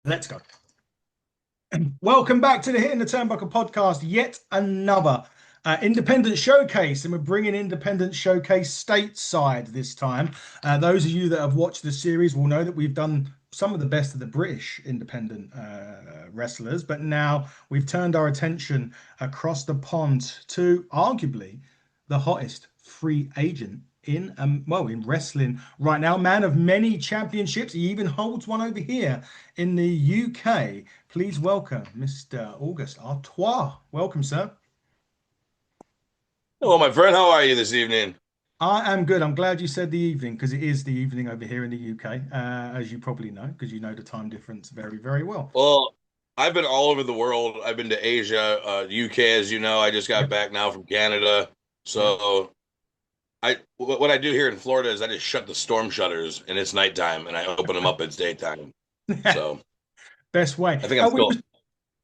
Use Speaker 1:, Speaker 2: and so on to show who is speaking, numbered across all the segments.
Speaker 1: Let's go. Welcome back to the Hitting the Turnbuckle podcast. Yet another independent showcase, and we're bringing independent showcase stateside this time. Those of you that have watched the series will know that we've done some of the best of the British independent wrestlers, but now we've turned our attention across the pond to arguably the hottest free agent in wrestling right now. Man of many championships. He even holds one over here in the UK. Please welcome Mr. August Artois. Welcome, sir.
Speaker 2: Hello, my friend. How are you this evening?
Speaker 1: I am good. I'm glad you said the evening because it is the evening over here in the UK, as you probably know, because you know the time difference very, very well.
Speaker 2: Well, I've been all over the world. I've been to Asia, UK, as you know. I just got
Speaker 1: Yep.
Speaker 2: back now from Canada.
Speaker 1: Yep.
Speaker 2: So what I do here in Florida is I just shut the storm shutters and it's nighttime, and I open them up. It's daytime. So
Speaker 1: Best way.
Speaker 2: I think I'm still.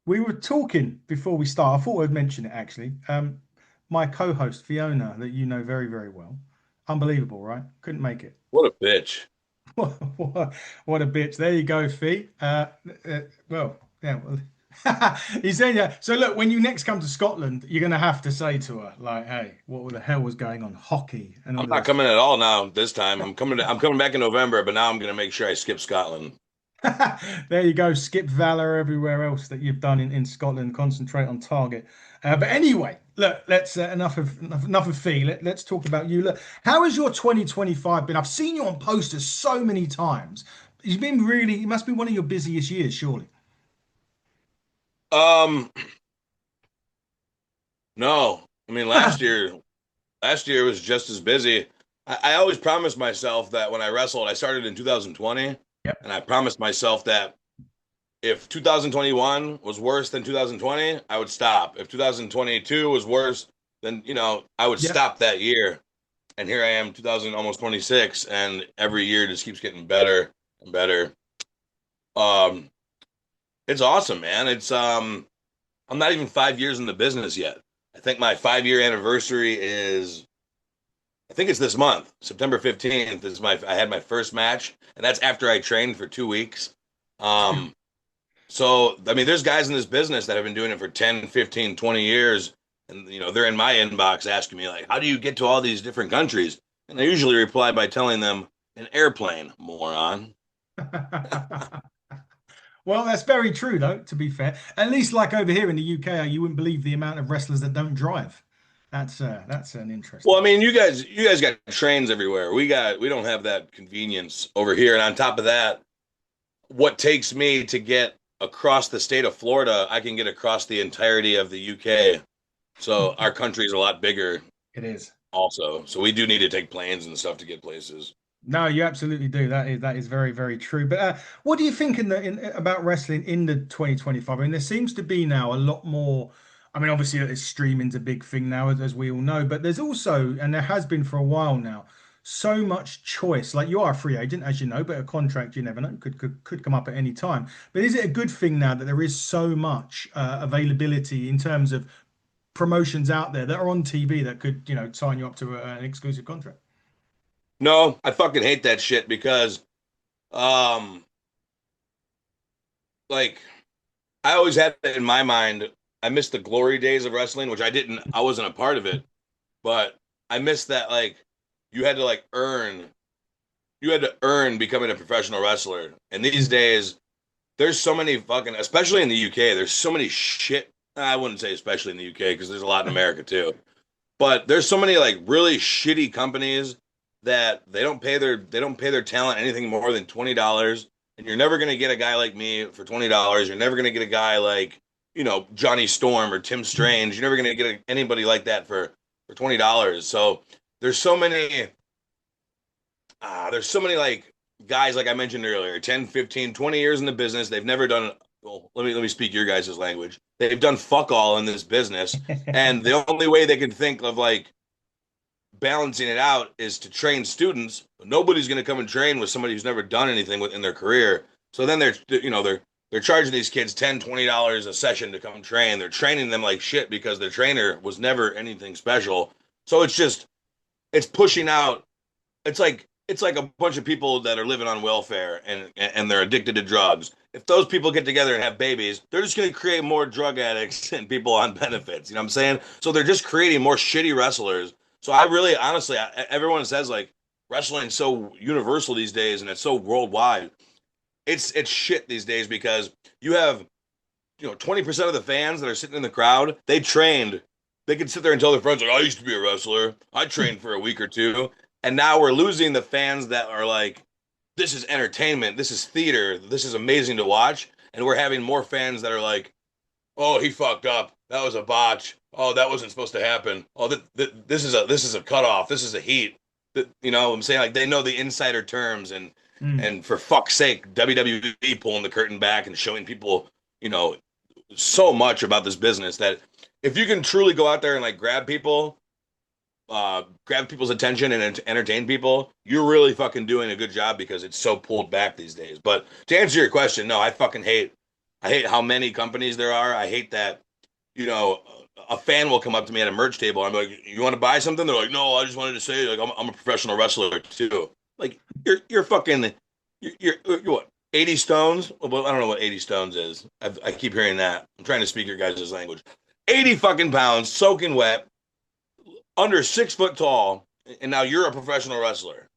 Speaker 1: We were talking before we start. I thought I'd mention it actually. My co-host Fiona, that you know very, very well. Unbelievable, right? Couldn't make it.
Speaker 2: What a bitch.
Speaker 1: What a bitch. There you go, Fee. Well, yeah. Well, he's saying, yeah. So look, when you next come to Scotland, you're gonna have to say to her, like, hey, what the hell was going on? Hockey and all
Speaker 2: I'm
Speaker 1: of
Speaker 2: not
Speaker 1: this.
Speaker 2: coming at all now this time. I'm coming back in November, but now I'm gonna make sure I skip Scotland.
Speaker 1: There you go. Skip Valor everywhere else that you've done in Scotland. Concentrate on target. But anyway, look, let's enough of Fee. Let's talk about you. Look, how has your 2025 been? I've seen you on posters so many times. It's been really, it must be one of your busiest years, surely.
Speaker 2: Um, no. I mean last year was just as busy. I always promised myself that when I wrestled, I started in 2020,
Speaker 1: Yep.
Speaker 2: and I promised myself that if 2021 was worse than 2020, I would stop. If 2022 was worse, then I would
Speaker 1: Yep.
Speaker 2: stop that year. And here I am, 2000 almost 26, and every year just keeps getting better and better. Um, it's awesome, man. I'm not even 5 years in the business yet. I think my 5 year anniversary is I think it's this month, September 15th is I had my first match, and that's after I trained for 2 weeks. Um, so I mean, there's guys in this business that have been doing it for 10, 15, 20 years, and they're in my inbox asking me like, "How do you get to all these different countries?" And I usually reply by telling them an airplane, moron.
Speaker 1: Well, that's very true, though, to be fair. At least like over here in the UK, you wouldn't believe the amount of wrestlers that don't drive. That's an
Speaker 2: Well, I
Speaker 1: interesting
Speaker 2: mean, you guys got trains everywhere. We don't have that convenience over here. And on top of that, what takes me to get across the state of Florida, I can get across the entirety of the UK. So our country is a lot bigger
Speaker 1: it is.
Speaker 2: also. So we do need to take planes and stuff to get places.
Speaker 1: No, you absolutely do. That is very, very true. But what do you think in about wrestling in the 2025? I mean, there seems to be now a lot more. I mean, obviously, streaming's a big thing now, as we all know. But there's also, and there has been for a while now, so much choice. Like you are a free agent, as you know, but a contract you never know could come up at any time. But is it a good thing now that there is so much availability in terms of promotions out there that are on TV that could, sign you up to an exclusive contract?
Speaker 2: No, I fucking hate that shit because um like I always had it in my mind. I missed the glory days of wrestling, which I wasn't a part of it, but I missed that like you had to like earn becoming a professional wrestler. And these days there's so many fucking, especially in the UK, there's so many shit. I wouldn't say especially in the UK because there's a lot in America too. But there's so many like really shitty companies that they don't pay their talent anything more than $20. And you're never gonna get a guy like me for $20. You're never gonna get a guy like, Johnny Storm or Tim Strange. You're never gonna get anybody like that for $20. So there's so many there's so many like guys like I mentioned earlier, 10, 15, 20 years in the business. They've never done well, let me speak your guys' language. They've done fuck all in this business. And the only way they can think of like balancing it out is to train students. Nobody's going to come and train with somebody who's never done anything in their career. So then they're charging these kids $10, $20 a session to come train. They're training them like shit because their trainer was never anything special. So it's pushing out. It's like a bunch of people that are living on welfare and they're addicted to drugs. if those people get together and have babies, they're just going to create more drug addicts and people on benefits. You know what I'm saying? So they're just creating more shitty wrestlers. So I really, honestly, everyone says like wrestling's so universal these days and it's so worldwide. It's shit these days because you have 20% of the fans that are sitting in the crowd, they trained. They could sit there and tell their friends, like, I used to be a wrestler. I trained for a week or two. And now we're losing the fans that are like, this is entertainment. This is theater. This is amazing to watch. And we're having more fans that are like, oh, he fucked up. That was a botch. Oh, that wasn't supposed to happen. Oh, this is a cutoff. This is a heat. What I'm saying, like they know the insider terms
Speaker 1: Mm.
Speaker 2: and for fuck's sake, WWE pulling the curtain back and showing people, you know, so much about this business that if you can truly go out there and like grab people's attention and entertain people, you're really fucking doing a good job because it's so pulled back these days. But to answer your question, no, I hate how many companies there are. I hate that, you know, a fan will come up to me at a merch table. I'm like, you want to buy something? They're like, no, I just wanted to say like I'm a professional wrestler too. Like you're fucking you're what 80 stones? Well, I don't know what 80 stones is. I keep hearing that. I'm trying to speak your guys' language. 80 fucking pounds, soaking wet, under 6 foot tall, and now you're a professional wrestler.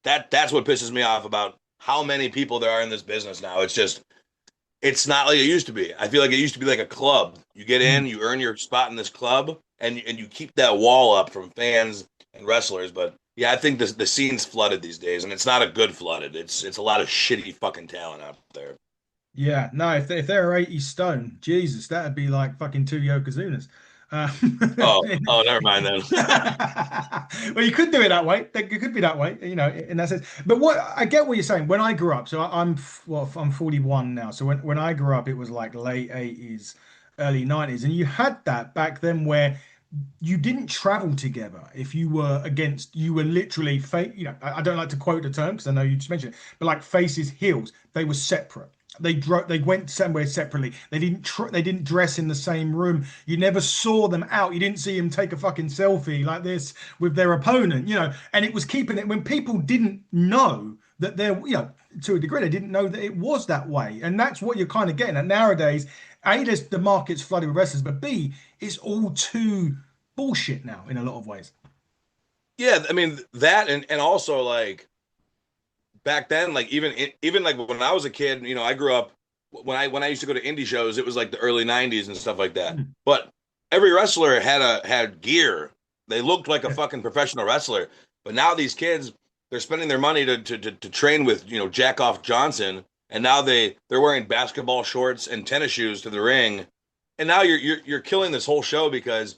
Speaker 2: That's what pisses me off about how many people there are in this business now. It's not like it used to be. I feel like it used to be like a club. You get in,
Speaker 1: Mm.
Speaker 2: you earn your spot in this club, and you keep that wall up from fans and wrestlers. But yeah, I think the scene's flooded these days, and it's not a good flooded. It's a lot of shitty fucking talent out there.
Speaker 1: Yeah, no, if they're 80 stone, Jesus, that'd be like fucking two Yokozunas.
Speaker 2: Oh, never mind then.
Speaker 1: Well, you could do it that way. It could be that way, in that sense. But what I get what you're saying. When I grew up, so I'm 41 now. So when I grew up, it was like late 80s, early 90s, and you had that back then where you didn't travel together if you were literally I don't like to quote the term because I know you just mentioned it, but like faces heels, they were separate. They went somewhere separately. They didn't dress in the same room. You never saw them out. You didn't see them take a fucking selfie like this with their opponent, and it was keeping it when people didn't know that they're, to a degree, they didn't know that it was that way. And that's what you're kind of getting at nowadays. A, the market's flooded with wrestlers, but B, it's all too bullshit now in a lot of ways.
Speaker 2: Yeah, I mean that, and also like back then, like even like when I was a kid, I grew up when I used to go to indie shows, it was like the early '90s and stuff like that.
Speaker 1: Mm.
Speaker 2: But every wrestler had gear. They looked like a
Speaker 1: Yeah.
Speaker 2: fucking professional wrestler. But now these kids, they're spending their money to train with Jack Off Johnson, and now they're wearing basketball shorts and tennis shoes to the ring, and now you're killing this whole show because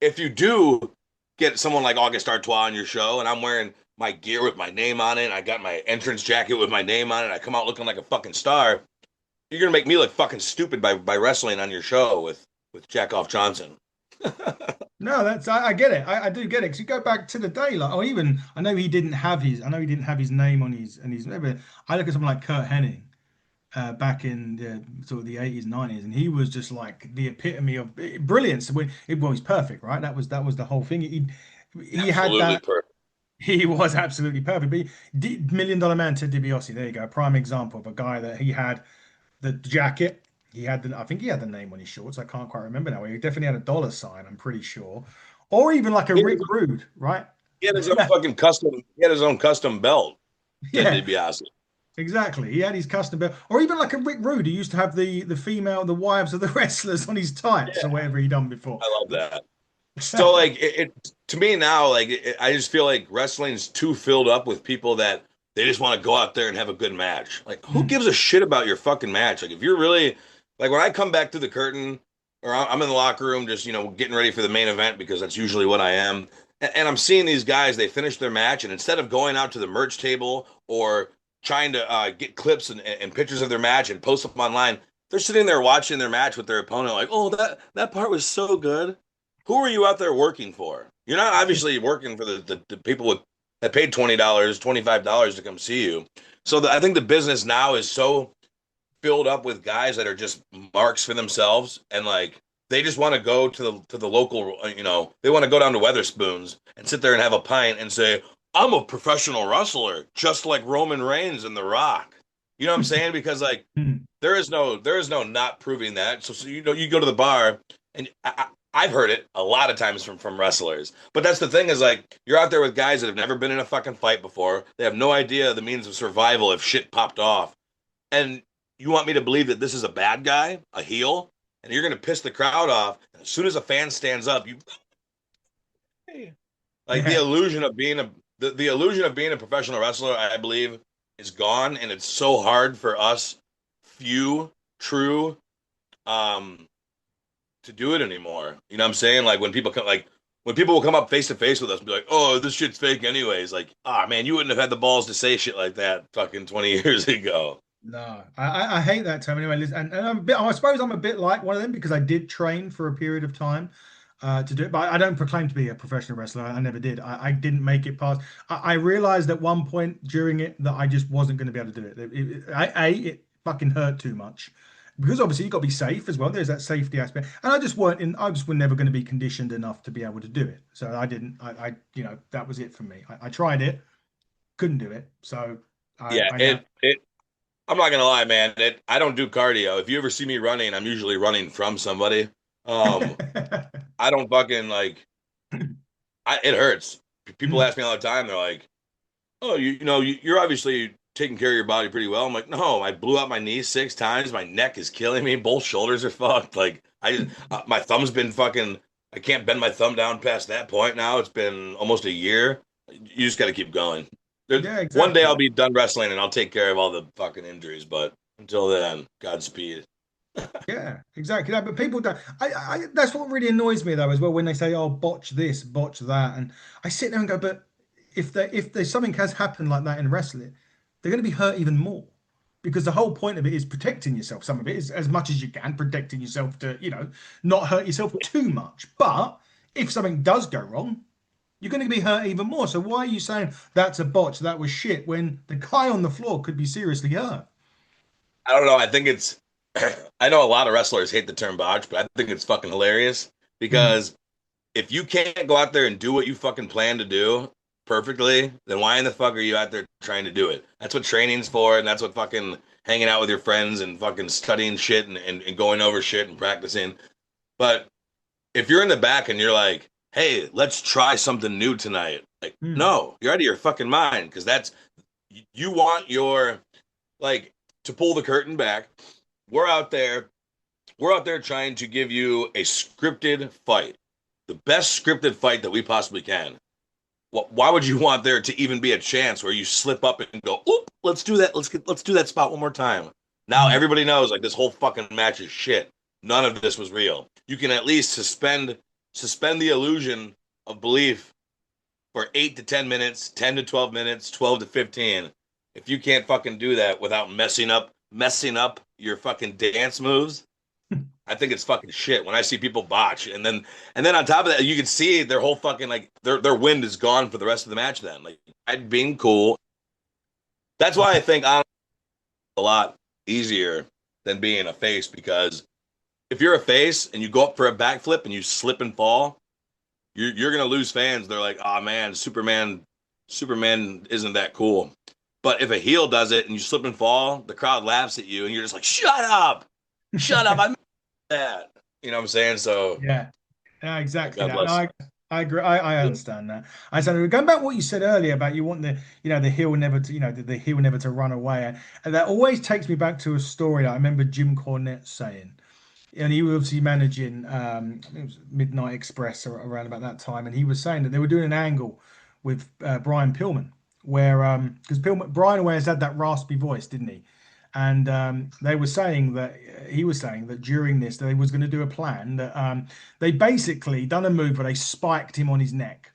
Speaker 2: if you do get someone like August Artois on your show, and I'm wearing my gear with my name on it, I got my entrance jacket with my name on it, I come out looking like a fucking star, you're gonna make me look fucking stupid by wrestling on your show with Jack Off Johnson.
Speaker 1: No, I get it. I do get it. Because you go back to the day, like, or even I know he didn't have his name on his. But I look at someone like Kurt Hennig, back in the sort of the 80s, 90s, and he was just like the epitome of brilliance. Well, he's perfect, right? That was the whole thing. He had
Speaker 2: Absolutely
Speaker 1: that.
Speaker 2: perfect.
Speaker 1: He was absolutely perfect. But Million Dollar Man, Ted DiBiase. There you go, prime example of a guy that he had the jacket. I think he had the name on his shorts. I can't quite remember now. He definitely had a dollar sign, I'm pretty sure. Or even like a
Speaker 2: He had
Speaker 1: Rick
Speaker 2: his,
Speaker 1: Rude, right?
Speaker 2: he had his own fucking custom. He had his own custom belt. Ted
Speaker 1: Yeah,
Speaker 2: DiBiase.
Speaker 1: exactly. He had his custom belt. Or even like a Rick Rude, who used to have the wives of the wrestlers on his tights or
Speaker 2: Yeah,
Speaker 1: whatever he done before.
Speaker 2: I love that. So like it to me now, like I just feel like wrestling's too filled up with people that they just want to go out there and have a good match. Like who
Speaker 1: Mm.
Speaker 2: gives a shit about your fucking match? Like if you're really like when I come back to the curtain or I'm in the locker room just getting ready for the main event because that's usually what I am. And I'm seeing these guys, they finish their match, and instead of going out to the merch table or trying to get clips and pictures of their match and post them online, they're sitting there watching their match with their opponent, like, oh, that part was so good. Who are you out there working for? You're not obviously working for the people that paid $20, $25 to come see you. So I think the business now is so filled up with guys that are just marks for themselves and like they just want to go to the local, they want to go down to Weatherspoons and sit there and have a pint and say, I'm a professional wrestler, just like Roman Reigns and The Rock. You know what I'm saying? Because like
Speaker 1: Hmm.
Speaker 2: there is no not proving that. So you know, you go to the bar, and I've heard it a lot of times from wrestlers. But that's the thing is like you're out there with guys that have never been in a fucking fight before. They have no idea the means of survival if shit popped off. And you want me to believe that this is a bad guy, a heel, and you're gonna piss the crowd off. As soon as a fan stands up, you like
Speaker 1: Yeah.
Speaker 2: the illusion of being a professional wrestler, I believe, is gone, and it's so hard for us few true um to do it anymore. You know what I'm saying? Like when people will come up face to face with us and be like, "Oh, this shit's fake anyways." Like, ah, man, you wouldn't have had the balls to say shit like that fucking 20 years ago.
Speaker 1: No, I hate that term anyway. And I'm a bit, I suppose I'm a bit like one of them because I did train for a period of time to do it, but I don't proclaim to be a professional wrestler. I never did. I didn't make it past. I realized at one point during it that I just wasn't going to be able to do it. It fucking hurt too much because obviously you got to be safe as well. There's that safety aspect, and I just weren't in. I just were never going to be conditioned enough to be able to do it. So I didn't. That was it for me. I tried it, couldn't do it. So
Speaker 2: Yeah,
Speaker 1: I now.
Speaker 2: it I'm not gonna lie, man. I don't do cardio. If you ever see me running, I'm usually running from somebody. Um, I don't fucking like. It hurts. People ask me all the time. They're like, "Oh, you're obviously taking care of your body pretty well." I'm like, "No, I blew out my knee 6 times. My neck is killing me. Both shoulders are fucked. Like my thumb's been fucking. I can't bend my thumb down past that point now. It's been almost a year. You just got to keep going.
Speaker 1: Yeah,
Speaker 2: One day I'll
Speaker 1: exactly.
Speaker 2: be done wrestling and I'll take care of all the fucking injuries. But until then, Godspeed.
Speaker 1: Yeah, exactly that. But people don't. That's what really annoys me though, as well, when they say, "Oh, botch this, botch that," and I sit there and go, "But if there's something has happened like that in wrestling, they're going to be hurt even more because the whole point of it is protecting yourself. Some of it is as much as you can, protecting yourself to not hurt yourself too much. But if something does go wrong, you're going to be hurt even more. So why are you saying that's a botch, that was shit, when the guy on the floor could be seriously hurt?"
Speaker 2: I don't know. I think it's. I know a lot of wrestlers hate the term botch, but I think it's fucking hilarious
Speaker 1: Hmm.
Speaker 2: because if you can't go out there and do what you fucking plan to do perfectly, then why in the fuck are you out there trying to do it? That's what training's for, and that's what fucking hanging out with your friends and fucking studying shit and going over shit and practicing. But if you're in the back and you're like, hey, let's try something new tonight, like,
Speaker 1: Hmm.
Speaker 2: no, you're out of your fucking mind because you want your, like, to pull the curtain back. We're out there, we're out there trying to give you a scripted fight, the best scripted fight that we possibly can. Why would you want there to even be a chance where you slip up and go, oop, let's do that. Let's do that spot one more time. Now
Speaker 1: Hmm.
Speaker 2: everybody knows like this whole fucking match is shit. None of this was real. You can at least suspend the illusion of belief for 8 to 10 minutes, 10 to 12 minutes, 12 to 15. If you can't fucking do that without messing up your fucking dance moves, I think it's fucking shit when I see people botch, and then on top of that, you can see their whole fucking like their wind is gone for the rest of the match. Then like being cool. That's why I think honestly, a lot easier than being a face because if you're a face and you go up for a backflip and you slip and fall, you're gonna lose fans. They're like, oh man, Superman isn't that cool. But if a heel does it and you slip and fall, the crowd laughs at you and you're just like, shut up, I missed that. You know what I'm saying? So
Speaker 1: Yeah. Yeah, exactly
Speaker 2: God
Speaker 1: that. No,
Speaker 2: bless.
Speaker 1: I agree. I understand that. I said going back to what you said earlier about you want the heel never to the heel never to run away, and that always takes me back to a story that I remember Jim Cornette saying, and he was obviously managing I think it was Midnight Express or around about that time, and he was saying that they were doing an angle with Brian Pillman where because Pillman Brian always had that raspy voice, didn't he? And they were saying that he was saying that during this they was going to do a plan that they basically done a move where they spiked him on his neck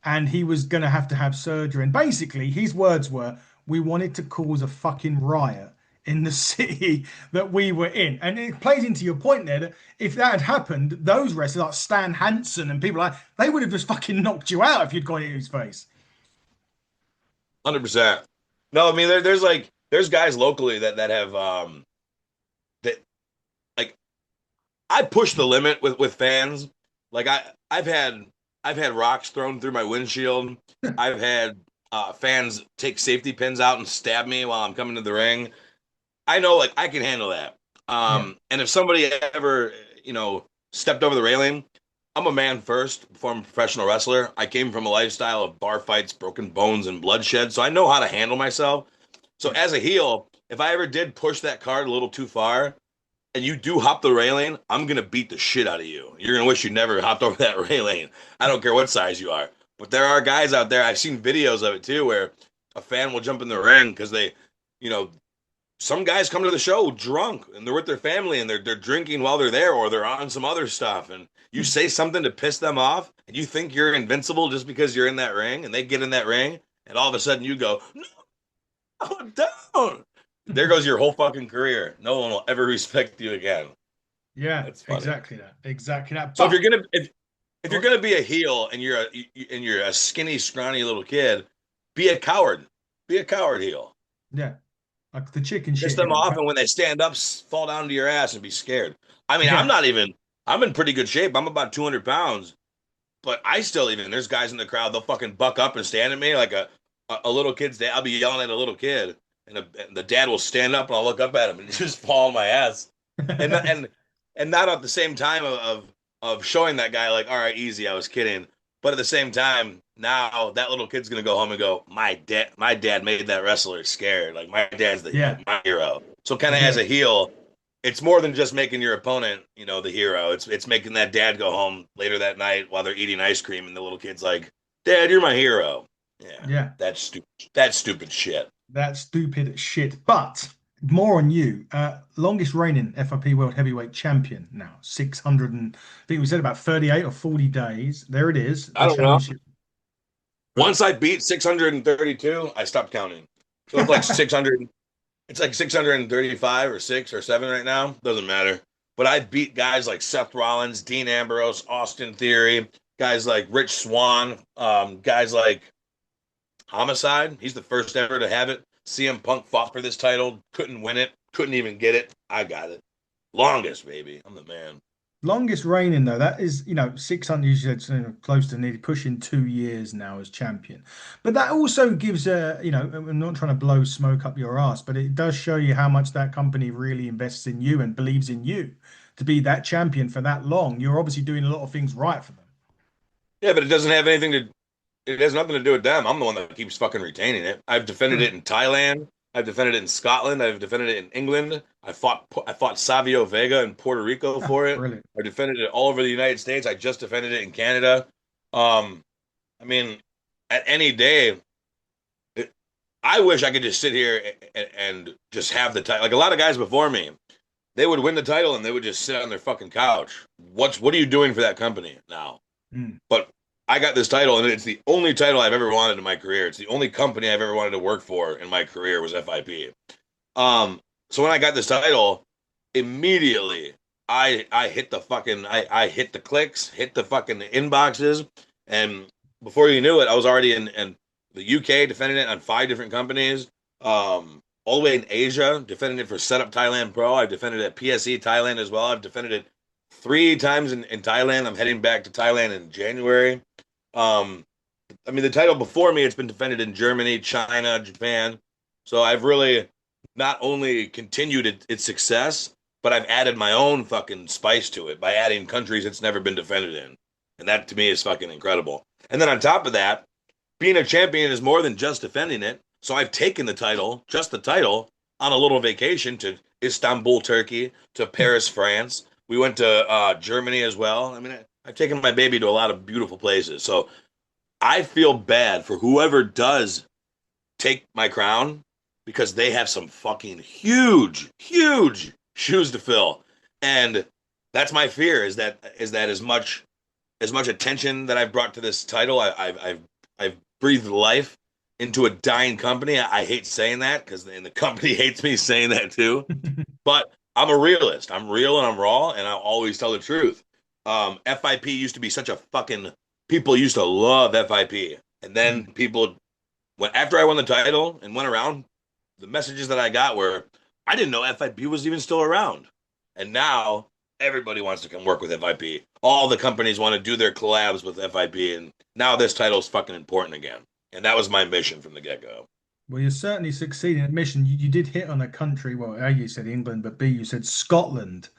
Speaker 1: and he was going to have surgery. And basically, his words were, "We wanted to cause a fucking riot in the city that we were in." And it plays into your point there that if that had happened, those wrestlers like Stan Hansen and people like they would have just fucking knocked you out if you'd gone into his face.
Speaker 2: 100%. No, I mean there's guys locally that have that like I push the limit with fans. Like I've had rocks thrown through my windshield. I've had fans take safety pins out and stab me while I'm coming to the ring. I know like I can handle that.
Speaker 1: Yeah.
Speaker 2: And if somebody ever, stepped over the railing, I'm a man first before I'm a professional wrestler. I came from a lifestyle of bar fights, broken bones, and bloodshed, so I know how to handle myself. So
Speaker 1: Yeah.
Speaker 2: as a heel, if I ever did push that card a little too far and you do hop the railing, I'm gonna beat the shit out of you. You're gonna wish you never hopped over that railing. I don't care what size you are. But there are guys out there, I've seen videos of it too, where a fan will jump in the ring because you know, some guys come to the show drunk and they're with their family and they're drinking while they're there or they're on some other stuff and you say something to piss them off and you think you're invincible just because you're in that ring and they get in that ring and all of a sudden you go, no, don't. There goes your whole fucking career. No one will ever respect you again.
Speaker 1: Yeah,
Speaker 2: That's funny.
Speaker 1: exactly that. Exactly that.
Speaker 2: So
Speaker 1: But
Speaker 2: if you're gonna be a heel and you're a skinny, scrawny little kid, be a coward. Be a coward heel.
Speaker 1: yeah, like the chicken
Speaker 2: Piss
Speaker 1: shit
Speaker 2: them
Speaker 1: heel.
Speaker 2: off, and when they stand up, fall down to your ass and be scared. I mean, I'm
Speaker 1: Yeah,
Speaker 2: not even. I'm in pretty good shape. I'm about 200 pounds, but I still even. There's guys in the crowd. They'll fucking buck up and stand at me like a little kid's dad. I'll be yelling at a little kid, and the dad will stand up, and I'll look up at him and just fall on my ass, and and not at the same time of showing that guy like, all right, easy, I was kidding, but at the same time, now that little kid's gonna go home and go, my dad made that wrestler scared. Like my dad's
Speaker 1: yeah,
Speaker 2: my hero. So kind of as
Speaker 1: yeah,
Speaker 2: a heel, it's more than just making your opponent, the hero. It's making that dad go home later that night while they're eating ice cream, and the little kid's like, "Dad, you're my hero." Yeah,
Speaker 1: yeah.
Speaker 2: that's stupid. That's stupid shit.
Speaker 1: That stupid shit. But more on you. Longest reigning FIP World Heavyweight Champion now, 600 and I think we said about 38 or 40 days. There it is,
Speaker 2: I
Speaker 1: the
Speaker 2: don't know.
Speaker 1: championship.
Speaker 2: Once I beat 632, I stopped counting. So it's like 600. It's like 635 or 6 or 7 right now. Doesn't matter. But I beat guys like Seth Rollins, Dean Ambrose, Austin Theory, guys like Rich Swann, guys like Homicide. He's the first ever to have it. CM Punk fought for this title, couldn't win it, couldn't even get it. I got it. Longest, baby. I'm the man.
Speaker 1: Longest reigning though, that is, 600, you said, close to nearly pushing 2 years now as champion. But that also gives I'm not trying to blow smoke up your ass, but it does show you how much that company really invests in you and believes in you to be that champion for that long. You're obviously doing a lot of things right for them.
Speaker 2: Yeah, but it doesn't have anything to it has nothing to do with them. I'm the one that keeps fucking retaining it. I've defended
Speaker 1: True.
Speaker 2: it in Thailand. I've defended it in Scotland. I've defended it in England. I fought Savio Vega in Puerto Rico
Speaker 1: Ah,
Speaker 2: for it.
Speaker 1: brilliant.
Speaker 2: I defended it all over the United States. I just defended it in Canada. Um, I mean, at any day, I wish I could just sit here and just have the title. Like a lot of guys before me, they would win the title and they would just sit on their fucking couch. What are you doing for that company now?
Speaker 1: Mm.
Speaker 2: But I got this title, and it's the only title I've ever wanted in my career. It's the only company I've ever wanted to work for in my career was FIP. So when I got this title, immediately I hit the fucking I hit the clicks, hit the fucking inboxes, and before you knew it, I was already in the UK defending it on 5 different companies. All the way in Asia, defending it for Setup Thailand Pro. I've defended it at PSE Thailand as well. I've defended it 3 times in Thailand. I'm heading back to Thailand in January. Um, I mean, the title before me, it's been defended in Germany, China, Japan. So I've really not only continued its success, but I've added my own fucking spice to it by adding countries it's never been defended in. And that to me is fucking incredible. And then on top of that, being a champion is more than just defending it. So I've taken the title, just the title, on a little vacation to Istanbul, Turkey, to Paris, France. We went to Germany as well. I mean, I've taken my baby to a lot of beautiful places. So I feel bad for whoever does take my crown because they have some fucking huge, huge shoes to fill. And that's my fear is that as much attention that I've brought to this title, I've breathed life into a dying company. I hate saying that because the company hates me saying that too. But I'm a realist. I'm real and I'm raw, and I'll always tell the truth. FIP used to be such a fucking people used to love FIP, and then
Speaker 1: Mm.
Speaker 2: people when after I won the title and went around, the messages that I got were, I didn't know FIP was even still around, and now everybody wants to come work with FIP. All the companies want to do their collabs with FIP, and now this title is fucking important again. And that was my mission from the get go.
Speaker 1: Well, you're certainly succeeding at mission. You did hit on a country. Well, A, you said England, but B, you said Scotland.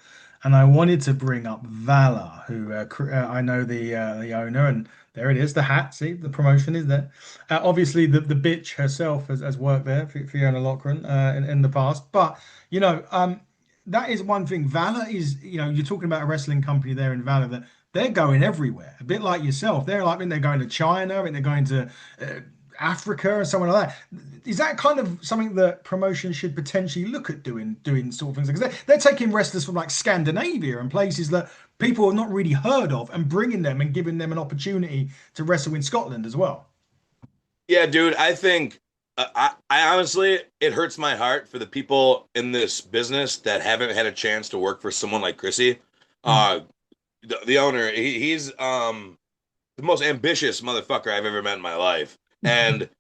Speaker 1: And I wanted to bring up Valor, who I know the owner, and there it is, the hat. See, the promotion is there. Obviously, the bitch herself has worked there, Fiona Lochran, in the past. But that is one thing. Valor is, you're talking about a wrestling company there in Valor that they're going everywhere, a bit like yourself. They're like, I think they're going to China, I think they're going to Africa or somewhere like that. Is that kind of something that promotions should potentially look at doing sort of things? Because they're taking wrestlers from like Scandinavia and places that people have not really heard of and bringing them and giving them an opportunity to wrestle in Scotland as well.
Speaker 2: Yeah, dude, I think I honestly, it hurts my heart for the people in this business that haven't had a chance to work for someone like Chrissy.
Speaker 1: Mm.
Speaker 2: Uh, the owner, he's the most ambitious motherfucker I've ever met in my life. And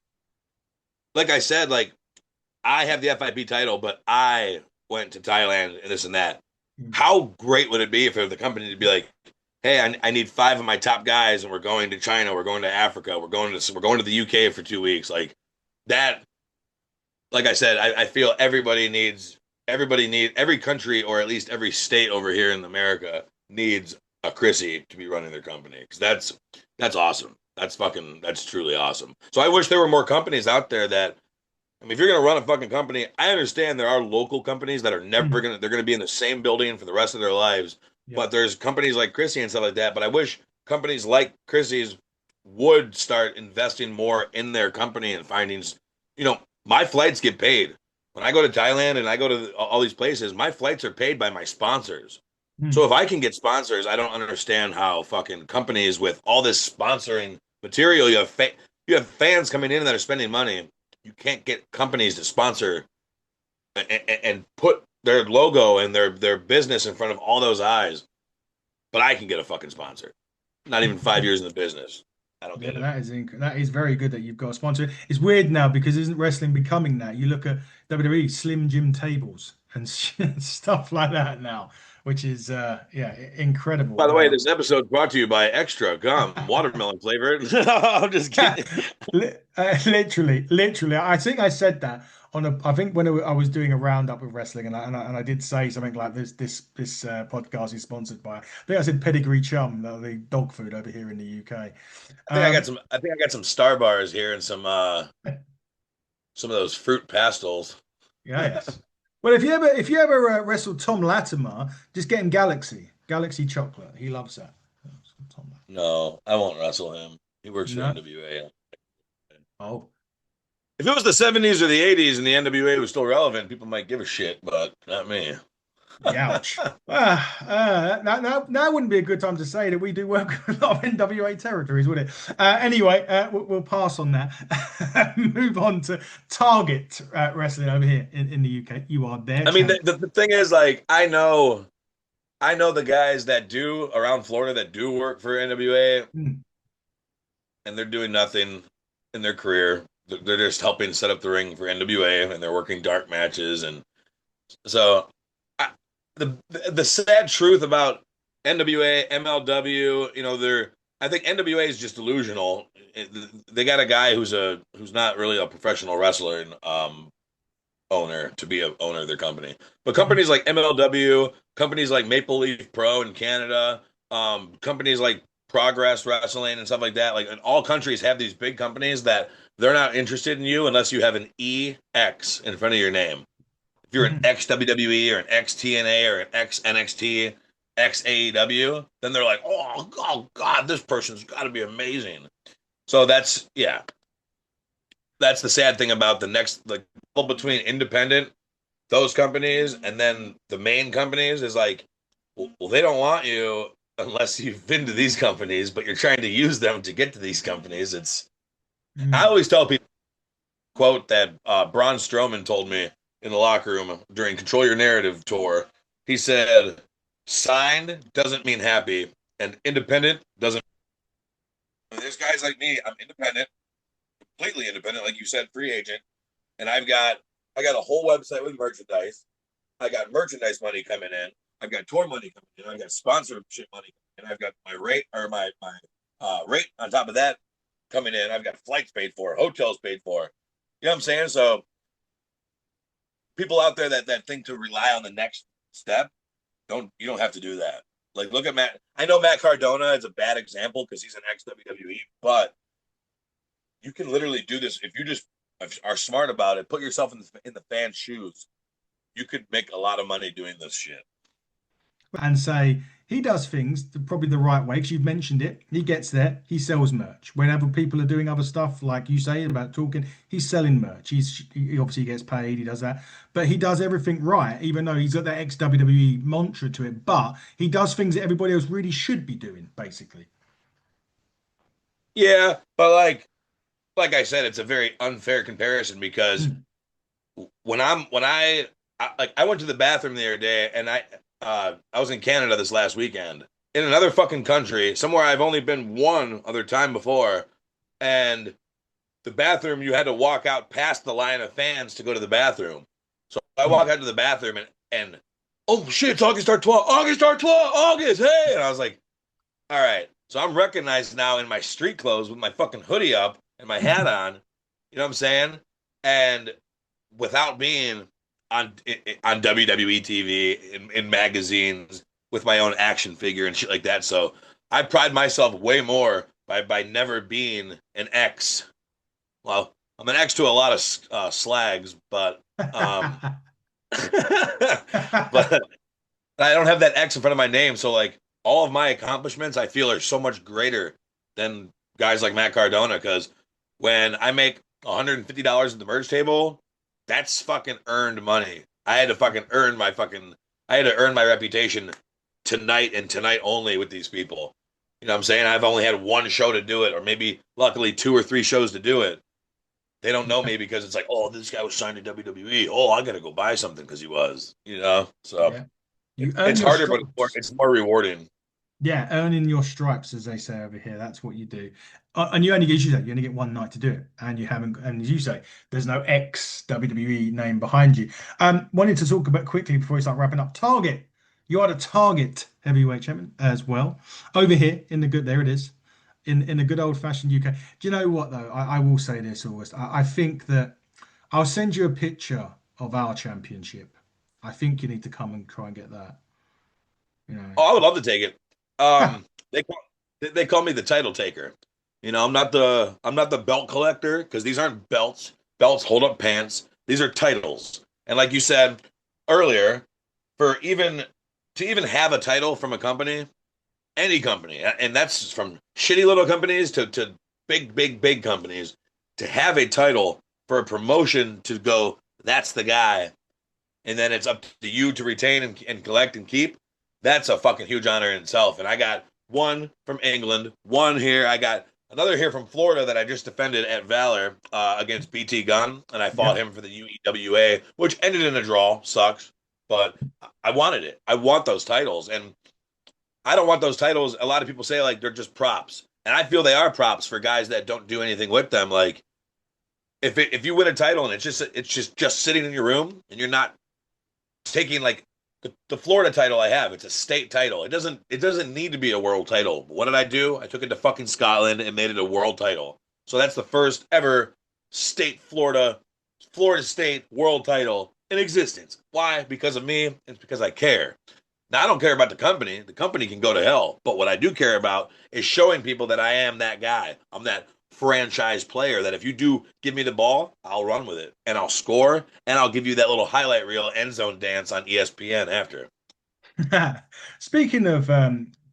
Speaker 2: like I said, like I have the FIP title, but I went to Thailand and this and that. How great would it be for the company to be like, hey, I need five of my top guys, and we're going to China, we're going to Africa, we're going to the UK for 2 weeks, like that. Like I said, I feel every country or at least every state over here in America needs a Chrissy to be running their company because that's awesome. That's truly awesome. So I wish there were more companies out there that I mean, if you're going to run a fucking company, I understand there are local companies that are never
Speaker 1: Mm.
Speaker 2: going to, they're going to be in the same building for the rest of their lives.
Speaker 1: Yeah.
Speaker 2: But there's companies like Chrissy and stuff like that. But I wish companies like Chrissy's would start investing more in their company and finding, my flights get paid. When I go to Thailand and I go to all these places, my flights are paid by my sponsors. So
Speaker 1: Mm.
Speaker 2: if I can get sponsors, I don't understand how fucking companies with all this sponsoring material, you have fans coming in that are spending money. You can't get companies to sponsor and put their logo and their business in front of all those eyes. But I can get a fucking sponsor. Not even 5 years in the business. I don't
Speaker 1: Yeah,
Speaker 2: get it.
Speaker 1: that is very good that you've got a sponsor. It's weird now because isn't wrestling becoming that? You look at WWE Slim Jim tables and stuff like that now, which is yeah, incredible.
Speaker 2: By the way, this episode brought to you by Extra Gum, watermelon flavored. I'm just kidding.
Speaker 1: Literally, I think I said that on a. I think when I was doing a roundup with wrestling, and I did say something like this podcast is sponsored by. I think I said Pedigree Chum, the dog food over here in the UK.
Speaker 2: I think I got some Star Bars here and some of those fruit pastels.
Speaker 1: Yeah, yes. Well, if you ever wrestle Tom Latimer, just get him Galaxy chocolate. He loves that. Tom
Speaker 2: No, I won't wrestle him. He works for
Speaker 1: No.
Speaker 2: NWA.
Speaker 1: Oh,
Speaker 2: If it was the 70s or the 80s and the NWA was still relevant, people might give a shit, but not me.
Speaker 1: ouch. Now wouldn't be a good time to say that we do work with a lot of NWA territories, would it? Anyway, we'll pass on that. Move on to Target Wrestling over here in the UK. You are their
Speaker 2: I mean,
Speaker 1: champ.
Speaker 2: the thing is, like, I know the guys that do around Florida that do work for NWA,
Speaker 1: Hmm.
Speaker 2: and they're doing nothing in their career. They're just helping set up the ring for NWA, and they're working dark matches, and so I, the sad truth about NWA, MLW, I think NWA is just delusional. They got a guy who's not really a professional wrestler and owner to be a owner of their company. But companies like MLW, companies like Maple Leaf Pro in Canada, companies like Progress Wrestling and stuff like that, like in all countries have these big companies that they're not interested in you unless you have an EX in front of your name. If you're an
Speaker 1: Mhm.
Speaker 2: ex WWE or an ex TNA or an ex NXT, ex AEW, then they're like, oh God, this person's got to be amazing. So that's the sad thing about the next like between independent those companies and then the main companies is like, well, they don't want you unless you've been to these companies, but you're trying to use them to get to these companies. I
Speaker 1: Mhm.
Speaker 2: always tell people quote that Braun Strowman told me in the locker room during Control Your Narrative tour. He said, "Signed doesn't mean happy, and independent doesn't." There's guys like me. I'm independent, completely independent, like you said, free agent, and I got a whole website with merchandise. I got merchandise money coming in. I've got tour money coming in. I've got sponsorship money, and I've got my rate or my rate on top of that coming in. I've got flights paid for, hotels paid for. You know what I'm saying? So people out there that think to rely on the next step, you don't have to do that. Like look at Matt. I know Matt Cardona is a bad example because he's an ex WWE, but you can literally do this if you just are smart about it. Put yourself in the fans' shoes. You could make a lot of money doing this shit.
Speaker 1: And say he does things probably the right way because you've mentioned it. He gets there, he sells merch. Whenever people are doing other stuff, like you say about talking, he's selling merch. He obviously gets paid. He does that, but he does everything right, even though he's got that ex WWE mantra to it. But he does things that everybody else really should be doing, basically.
Speaker 2: Yeah, but like I said, it's a very unfair comparison because
Speaker 1: Mm.
Speaker 2: I went to the bathroom the other day and I was in Canada this last weekend in another fucking country somewhere I've only been one other time before, and the bathroom you had to walk out past the line of fans to go to the bathroom. So I walk
Speaker 1: Mm.
Speaker 2: out to the bathroom and oh shit, it's August Artois, August Artois, August, hey, and I was like, all right, so I'm recognized now in my street clothes with my fucking hoodie up and my hat on. You know what I'm saying? And without being on WWE TV in magazines with my own action figure and shit like that. So I pride myself way more by never being an ex. Well, I'm an ex to a lot of slags, but but I don't have that X in front of my name. So like all of my accomplishments, I feel are so much greater than guys like Matt Cardona. Because when I make $150 at the merch table, that's fucking earned money. I had to earn my reputation tonight and tonight only with these people. You know what I'm saying? I've only had one show to do it, or maybe luckily two or three shows to do it. They don't know me because it's like, oh, this guy was signed to WWE. Oh, I gotta go buy something because he was, you know. So
Speaker 1: Yeah, you earn
Speaker 2: it's
Speaker 1: your
Speaker 2: harder, but
Speaker 1: stripes.
Speaker 2: it's more rewarding.
Speaker 1: Yeah, earning your stripes, as they say over here. That's what you do. And you only get, as you say, you only get one night to do it. And you haven't, and as you say, there's no ex WWE name behind you. Wanted to talk about quickly before we start wrapping up. Target. You are the Target heavyweight champion as well. Over here in the good, there it is. In the good old fashioned UK. Do you know what though? I will say this, August. I think that I'll send you a picture of our championship. I think you need to come and try and get that. You know.
Speaker 2: Oh, I would love to take it.
Speaker 1: Ha.
Speaker 2: Um, they call, they call me the title taker. You know, I'm not the belt collector because these aren't belts. Belts hold up pants. These are titles. And like you said earlier, for even to even have a title from a company, any company, and that's from shitty little companies to big companies, to have a title for a promotion to go, that's the guy, and then it's up to you to retain and collect and keep. That's a fucking huge honor in itself. And I got one from England, one here. I got another here from Florida that I just defended at Valor against BT Gunn, and I fought
Speaker 1: Yep.
Speaker 2: him for the UEWA, which ended in a draw. Sucks, but I wanted it. I want those titles, and I don't want those titles. A lot of people say like they're just props, and I feel they are props for guys that don't do anything with them. Like if you win a title and it's just sitting in your room and you're not taking like the Florida title I have, it's a state title. It doesn't need to be a world title. But what did I do? I took it to fucking Scotland and made it a world title. So that's the first ever state Florida state world title in existence. Why? Because of me. It's because I care. Now I don't care about the company. The company can go to hell. But what I do care about is showing people that I am that guy. I'm that franchise player that if you do give me the ball, I'll run with it and I'll score and I'll give you that little highlight reel end zone dance on ESPN after.
Speaker 1: Speaking of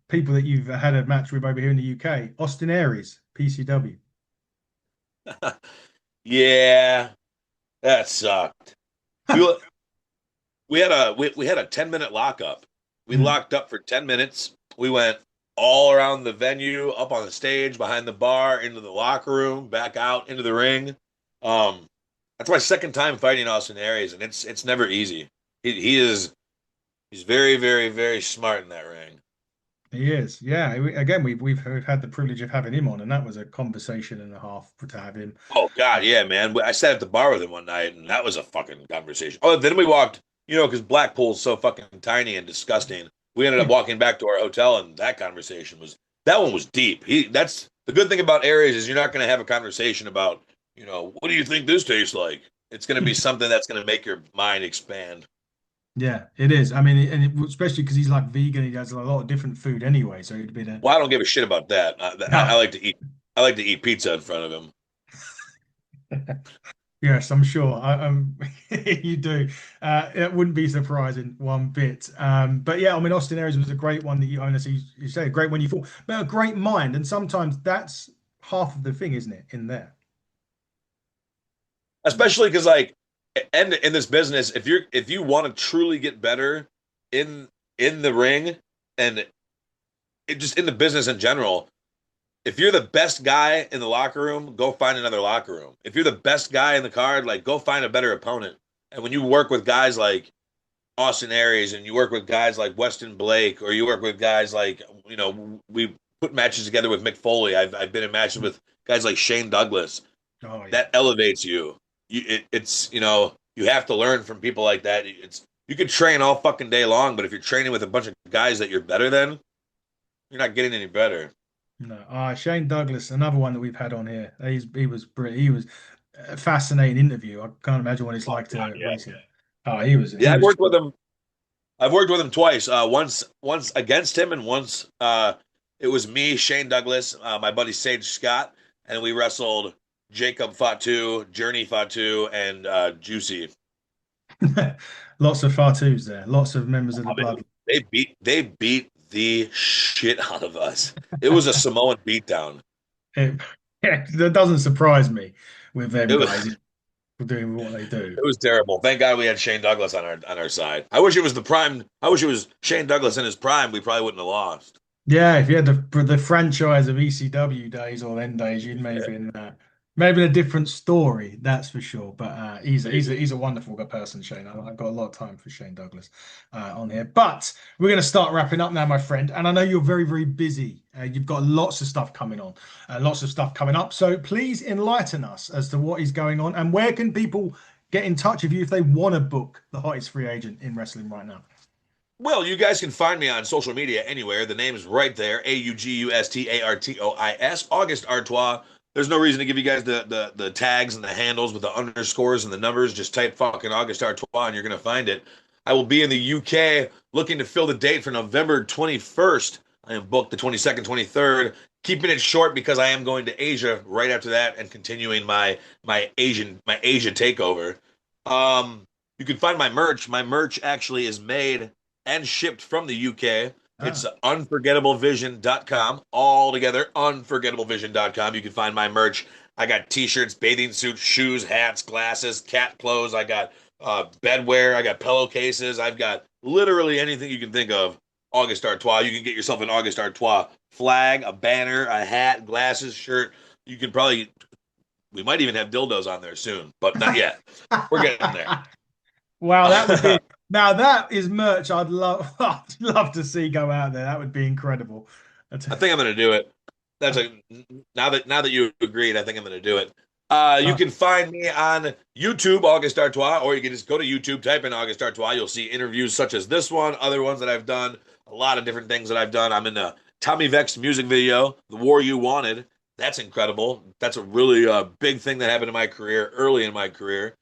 Speaker 1: people that you've had a match with over here in the UK, Austin Aries, PCW.
Speaker 2: Yeah, that sucked. We we had a 10-minute lockup. We
Speaker 1: Mm.
Speaker 2: locked up for 10 minutes. We went all around the venue, up on the stage, behind the bar, into the locker room, back out into the ring. Um, that's my second time fighting Austin Aries, and it's never easy. He's very smart in that ring.
Speaker 1: He is, yeah. Again, we've had the privilege of having him on, and that was a conversation and a half to have him.
Speaker 2: Oh God,
Speaker 1: Um,
Speaker 2: yeah, man. I sat at the bar with him one night, and that was a fucking conversation. Oh, then we walked, because Blackpool's so fucking tiny and disgusting. We ended up walking back to our hotel, and that one was deep. That's the good thing about Aries is you're not going to have a conversation about What do you think this tastes like? It's going to be something that's going to make your mind expand.
Speaker 1: Yeah, it is. I mean, especially because he's like vegan, he has a lot of different food anyway. So it'd be the
Speaker 2: Well, I don't give a shit about that. I
Speaker 1: no.
Speaker 2: like to eat. I like to eat pizza in front of him.
Speaker 1: Yes, I'm sure. You do. It wouldn't be surprising one bit. But yeah, I mean, Austin Aries was a great one that you own. As you say, a great one you thought, but a great mind. And sometimes that's half of the thing, isn't it? In there.
Speaker 2: Especially because like, and in this business, if you want to truly get better in in the ring and just in the business in general, if you're the best guy in the locker room, go find another locker room. If you're the best guy in the card, like go find a better opponent. And when you work with guys like Austin Aries and you work with guys like Weston Blake, or you work with guys like, we put matches together with Mick Foley. I've been in matches with guys like Shane Douglas.
Speaker 1: Oh yeah.
Speaker 2: That elevates you. You have to learn from people like that. You could train all fucking day long, but if you're training with a bunch of guys that you're better than, you're not getting any better.
Speaker 1: No. Shane Douglas, another one that we've had on here. He was brilliant. He was a fascinating interview. I can't imagine what it's
Speaker 2: Oh
Speaker 1: like
Speaker 2: God,
Speaker 1: to
Speaker 2: yeah.
Speaker 1: race him. Oh, he
Speaker 2: Yeah,
Speaker 1: was
Speaker 2: I've worked with him twice. Once against him, and once it was me, Shane Douglas, my buddy Sage Scott, and we wrestled Jacob Fatu, Journey Fatu, and Juicy.
Speaker 1: lots of Fatus there. Lots of members of the
Speaker 2: I mean,
Speaker 1: blood.
Speaker 2: they beat the shit out of us. It was a Samoan beatdown.
Speaker 1: It, yeah, that doesn't surprise me with them
Speaker 2: It
Speaker 1: guys
Speaker 2: was
Speaker 1: doing what they do.
Speaker 2: it was terrible. Thank God we had Shane Douglas on our side. I wish it was the prime. I wish it was Shane Douglas in his prime. We probably wouldn't have lost.
Speaker 1: Yeah, if you had the franchise of ECW days or then days, you'd maybe a different story, that's for sure. But
Speaker 2: Maybe.
Speaker 1: he's a wonderful good person, Shane. I've got a lot of time for Shane Douglas on here. But we're going to start wrapping up now, my friend. And I know you're very, very busy. You've got lots of stuff coming on, lots of stuff coming up. So please enlighten us as to what is going on and where can people get in touch with you if they want to book the hottest free agent in wrestling right now.
Speaker 2: Well, you guys can find me on social media anywhere. The name's right there. Augustartois. August Artois. There's no reason to give you guys the tags and the handles with the underscores and the numbers. Just type fucking August Artois and you're gonna find it. I will be in the UK looking to fill the date for November 21st. I am booked the 22nd, 23rd. Keeping it short because I am going to Asia right after that and continuing my Asia takeover. You can find my merch. My merch actually is made and shipped from the UK. It's
Speaker 1: Ah.
Speaker 2: unforgettablevision.com. All together, unforgettablevision.com. You can find my merch. I got t-shirts, bathing suits, shoes, hats, glasses, cat clothes. I got bedwear. I got pillowcases. I've got literally anything you can think of. August Artois. You can get yourself an August Artois flag, a banner, a hat, glasses, shirt. You can probably, we might even have dildos on there soon, but not yet. We're getting there.
Speaker 1: Wow, that would be now that is merch I'd love I'd love to see go out there. That would be incredible.
Speaker 2: I think I'm gonna do it. That's a now that you agreed, I think I'm gonna do it. You
Speaker 1: Uh,
Speaker 2: can find me on YouTube, August Artois, or you can just go to YouTube, type in August Artois. You'll see interviews such as this one, other ones that I've done, a lot of different things that I've done. I'm in the Tommy Vex music video, "The War You Wanted." That's incredible. That's a really big thing that happened in my career, early in my career.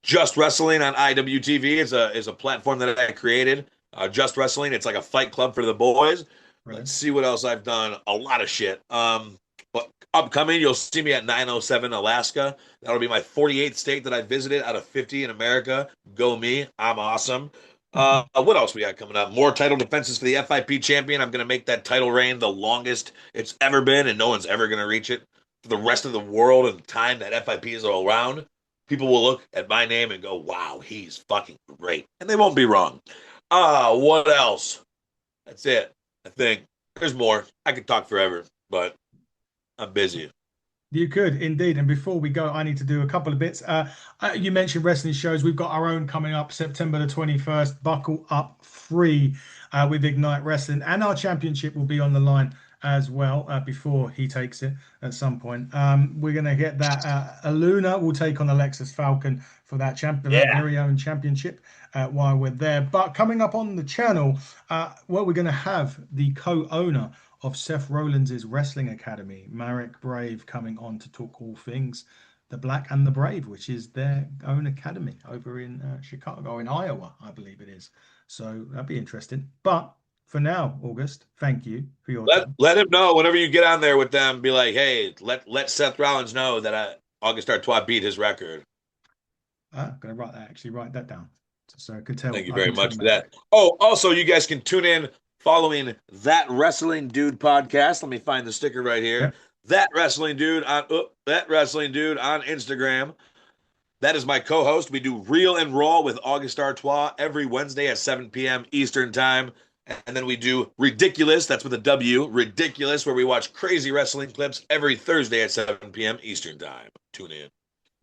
Speaker 2: Just Wrestling on IWTV is a platform that I created. Just Wrestling, it's like a fight club for the boys. Let's
Speaker 1: brilliant.
Speaker 2: see what else I've done. A lot of shit. But upcoming, you'll see me at 907 Alaska. That'll be my 48th state that I visited out of 50 in America. Go me. I'm awesome. What else we got coming up? More title defenses for the FIP champion. I'm going to make that title reign the longest it's ever been, and no one's ever going to reach it for the rest of the world and the time that FIP is around. People will look at my name and go, wow, he's fucking great. And they won't be wrong. What else? That's it. I think there's more. I could talk forever, but I'm busy.
Speaker 1: You could indeed. And before we go, I need to do a couple of bits. You mentioned wrestling shows. We've got our own coming up September the 21st. Buckle up free with Ignite Wrestling. And our championship will be on the line as well before he takes it at some point. We're going to get that. Aluna will take on Alexis Falcon for that
Speaker 2: Yeah.
Speaker 1: very own championship while we're there. But coming up on the channel, we're going to have the co-owner of Seth Rollins' Wrestling Academy. Marek Brave coming on to talk all things the Black and the Brave, which is their own academy over in Chicago, in Iowa, I believe it is. So that'd be interesting. But for now, August, thank you for your time.
Speaker 2: Let him know whenever you get on there with them. Be like, hey, let Seth Rollins know that August Artois beat his record.
Speaker 1: I'm going to write that down. So I could tell,
Speaker 2: Thank you
Speaker 1: I
Speaker 2: very
Speaker 1: can tell
Speaker 2: much for
Speaker 1: Marek.
Speaker 2: that. Oh, also, you guys can tune in following That Wrestling Dude podcast. Let me find the sticker right here.
Speaker 1: Yep.
Speaker 2: That Wrestling Dude on Instagram. That is my co-host. We do Real and Raw with August Artois every Wednesday at 7 p.m. Eastern Time. And then we do Ridiculous, that's with a W, Ridiculous, where we watch crazy wrestling clips every Thursday at 7 p.m. Eastern Time. Tune in.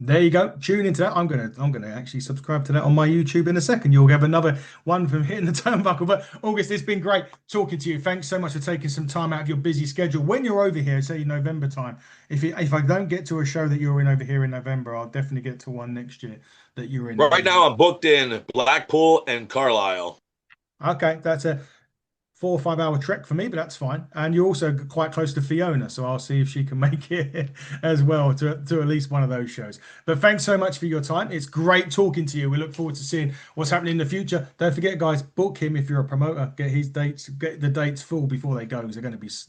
Speaker 1: There you go. Tune into that. I'm gonna actually subscribe to that on my YouTube in a second. You'll have another one from Hitting the Turnbuckle. But August, it's been great talking to you. Thanks so much for taking some time out of your busy schedule. When you're over here, say November time, if I don't get to a show that you're in over here in November, I'll definitely get to one next year that you're in.
Speaker 2: Right now, I'm booked in Blackpool and Carlisle.
Speaker 1: Okay, that's a 4 or 5 hour trek for me, but that's fine. And you're also quite close to Fiona, so I'll see if she can make it as well to at least one of those shows. But thanks so much for your time. It's great talking to you. We look forward to seeing what's happening in the future. Don't forget, guys, book him if you're a promoter. Get his dates, get the dates full before they go, because they're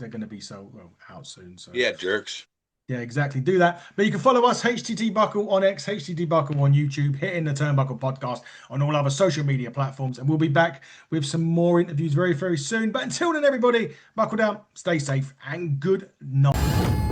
Speaker 1: going to be so out soon. So
Speaker 2: Yeah, jerks.
Speaker 1: yeah, exactly. Do that. But you can follow us, HTT Buckle on X, HTT Buckle on YouTube, Hitting the Turnbuckle podcast on all other social media platforms. And we'll be back with some more interviews very, very soon. But until then, everybody, buckle down, stay safe, and good night.